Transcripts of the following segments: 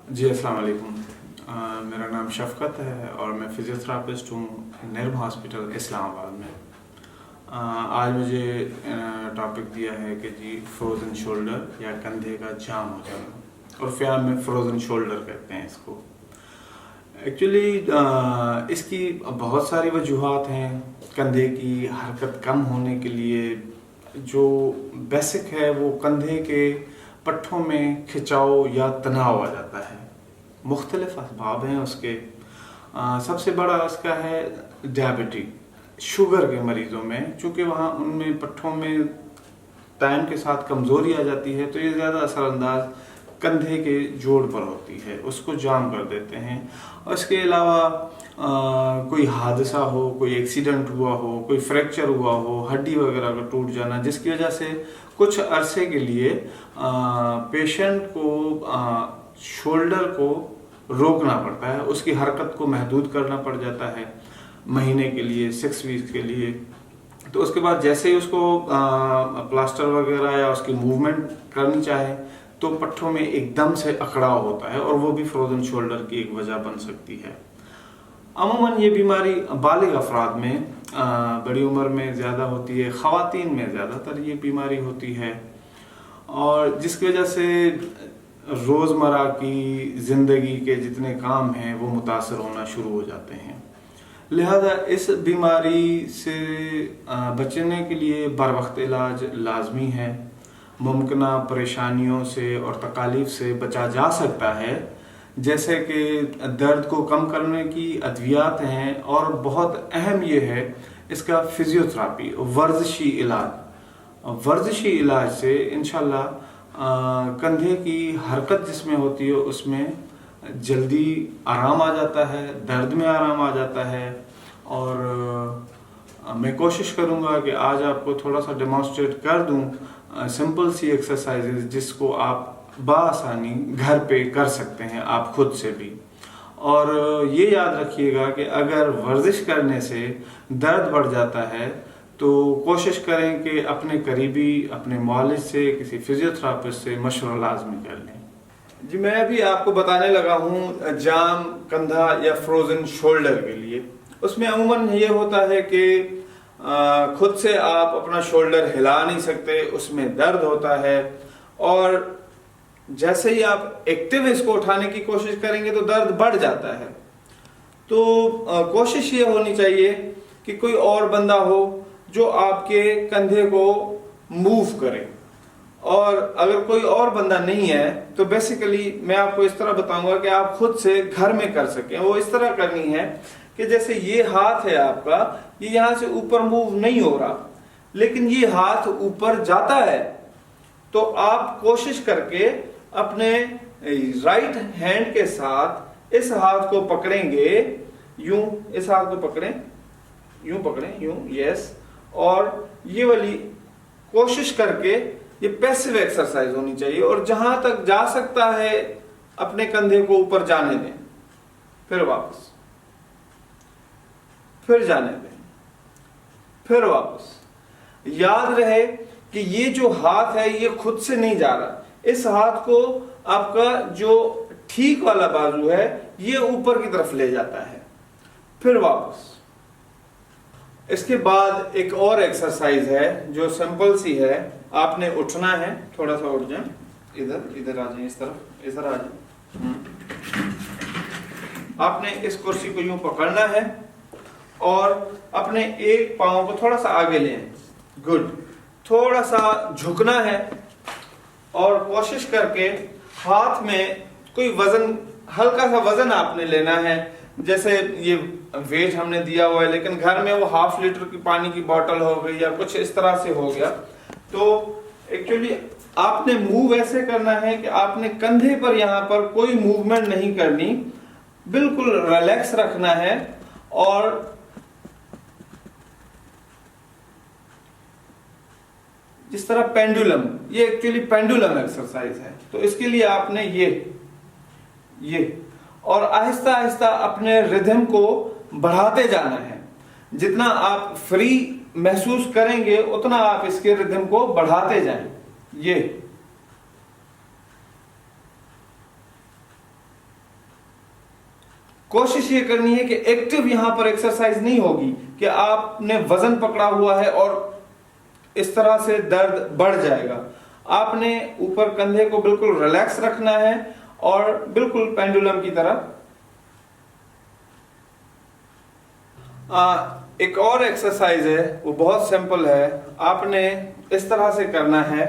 जी, अस्सलाम वालेकुम। मेरा नाम शफ़क़त है और मैं फ़िज़ियोथेरापिस्ट हूँ निर्म हॉस्पिटल इस्लामाबाद में। आज मुझे टॉपिक दिया है कि जी फ्रोज़न शोल्डर या कंधे का जाम हो जाना, और फ़ियाम में फ्रोज़न शोल्डर कहते हैं इसको। एक्चुअली इसकी बहुत सारी वजूहात हैं। कंधे की हरकत कम होने के लिए जो बेसिक है वो कंधे के पट्ठों में खिंचाव या तनाव आ जाता है। मुख्तलिफ असबाब हैं उसके। सबसे बड़ा उसका है डायबिटीज, शुगर के मरीज़ों में, चूँकि वहाँ उनमें पट्ठों में टाइम के साथ कमज़ोरी आ जाती है तो ये ज़्यादा असरअंदाज कंधे के जोड़ पर होती है, उसको जाम कर देते हैं। और इसके अलावा कोई हादसा हो, कोई एक्सीडेंट हुआ हो, कोई फ्रैक्चर हुआ हो, हड्डी वगैरह का टूट जाना, जिसकी वजह से कुछ अरसे के लिए पेशेंट को शोल्डर को रोकना पड़ता है, उसकी हरकत को महदूद करना पड़ जाता है महीने के लिए, 6 वीक के लिए। तो उसके बाद जैसे ही उसको प्लास्टर वगैरह या उसकी मूवमेंट करनी चाहे तो पट्ठों में एकदम से अकड़ाव होता है, और वो भी फ्रोजन शोल्डर की एक वजह बन सकती है। अमूमन ये बीमारी बालिग अफराद में बड़ी उम्र में ज़्यादा होती है, ख़वातीन में ज़्यादातर ये बीमारी होती है, और जिसकी वजह से रोज़मर्रा की ज़िंदगी के जितने काम हैं वो मुतासर होना शुरू हो जाते हैं। लिहाजा इस बीमारी से बचने के लिए बर वक्त इलाज लाजमी है। मुमकिना परेशानियों से और तकालीफ से बचा जा सकता है, जैसे कि दर्द को कम करने की अद्वियात हैं, और बहुत अहम ये है इसका फिजियोथेरापी, वर्जिशी इलाज। वर्जिशी इलाज से इंशाल्लाह कंधे की हरकत जिसमें होती है उसमें जल्दी आराम आ जाता है, दर्द में आराम आ जाता है। और मैं कोशिश करूँगा कि आज आपको थोड़ा सा डेमोन्स्ट्रेट कर दूँ सिंपल सी एक्सरसाइजेज जिसको आप बासानी घर पे कर सकते हैं आप खुद से भी। और ये याद रखिएगा कि अगर वर्जिश करने से दर्द बढ़ जाता है तो कोशिश करें कि अपने करीबी, अपने मौलिज से, किसी फिजियोथेरापिस्ट से मशवरा लाजमी कर लें। जी, मैं अभी आपको बताने लगा हूँ जाम कंधा या फ्रोजन शोल्डर के लिए। उसमें अमूमन ये होता है कि खुद से आप अपना शोल्डर हिला नहीं सकते, उसमें दर्द होता है, और जैसे ही आप एक्टिव इसको उठाने की कोशिश करेंगे तो दर्द बढ़ जाता है। तो कोशिश ये होनी चाहिए कि कोई और बंदा हो जो आपके कंधे को मूव करे, और अगर कोई और बंदा नहीं है तो बेसिकली मैं आपको इस तरह बताऊंगा कि आप खुद से घर में कर सकें। वो इस तरह करनी है कि जैसे ये हाथ है आपका, ये यहां से ऊपर मूव नहीं हो रहा, लेकिन ये हाथ ऊपर जाता है, तो आप कोशिश करके अपने राइट हैंड के साथ इस हाथ को पकड़ेंगे, यूं इस हाथ को पकड़ें, यूं पकड़ें, यूं, यस। और ये वाली कोशिश करके, ये पैसिव एक्सरसाइज होनी चाहिए, और जहां तक जा सकता है अपने कंधे को ऊपर जाने दें, फिर वापस, फिर जाने दें, फिर वापस। याद रहे कि ये जो हाथ है ये खुद से नहीं जा रहा, इस हाथ को आपका जो ठीक वाला बाजू है ये ऊपर की तरफ ले जाता है, फिर वापस। इसके बाद एक और एक्सरसाइज है जो सिंपल सी है। आपने उठना है, थोड़ा सा उठ जाए, इधर आ जाए, इस तरफ इधर आ जाए। आपने इस कुर्सी को यूं पकड़ना है और अपने एक पांव को थोड़ा सा आगे लें, गुड। थोड़ा सा झुकना है और कोशिश करके हाथ में कोई वजन, हल्का सा वजन आपने लेना है। जैसे ये वेट हमने दिया हुआ है, लेकिन घर में वो 1/2 लीटर की पानी की बोतल हो गई या कुछ इस तरह से हो गया। तो एक्चुअली आपने मूव ऐसे करना है कि आपने कंधे पर यहां पर कोई मूवमेंट नहीं करनी, बिल्कुल रिलैक्स रखना है। और जिस तरह पेंडुलम, ये एक्चुअली पेंडुलम एक्सरसाइज है, तो इसके लिए आपने ये और आहिस्ता आहिस्ता अपने रिदम को बढ़ाते जाना है। जितना आप फ्री महसूस करेंगे उतना आप इसके रिदम को बढ़ाते जाएं। ये कोशिश ये करनी है कि एक्टिव यहां पर एक्सरसाइज नहीं होगी कि आपने वजन पकड़ा हुआ है और इस तरह से दर्द बढ़ जाएगा। आपने ऊपर कंधे को बिल्कुल रिलैक्स रखना है और बिल्कुल पेंडुलम की तरह। एक और एक्सरसाइज है, वो बहुत सिंपल है। आपने इस तरह से करना है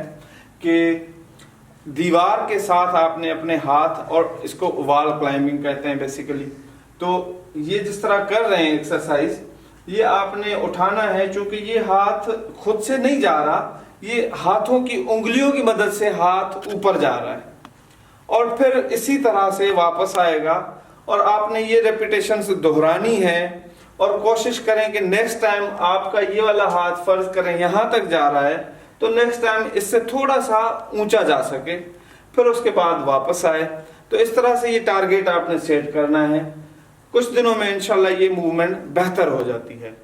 कि दीवार के साथ आपने अपने हाथ, और इसको वॉल क्लाइंबिंग कहते हैं बेसिकली, तो ये जिस तरह कर रहे हैं एक्सरसाइज, ये आपने उठाना है। चूंकि ये हाथ खुद से नहीं जा रहा, ये हाथों की उंगलियों की मदद से हाथ ऊपर जा रहा है और फिर इसी तरह से वापस आएगा। और आपने ये रेपिटेशन दोहरानी है और कोशिश करें कि नेक्स्ट टाइम आपका ये वाला हाथ फर्ज करें यहां तक जा रहा है, तो नेक्स्ट टाइम इससे थोड़ा सा ऊंचा जा सके, फिर उसके बाद वापस आए। तो इस तरह से ये टारगेट आपने सेट करना है। कुछ दिनों में इंशाल्लाह ये मूवमेंट बेहतर हो जाती है।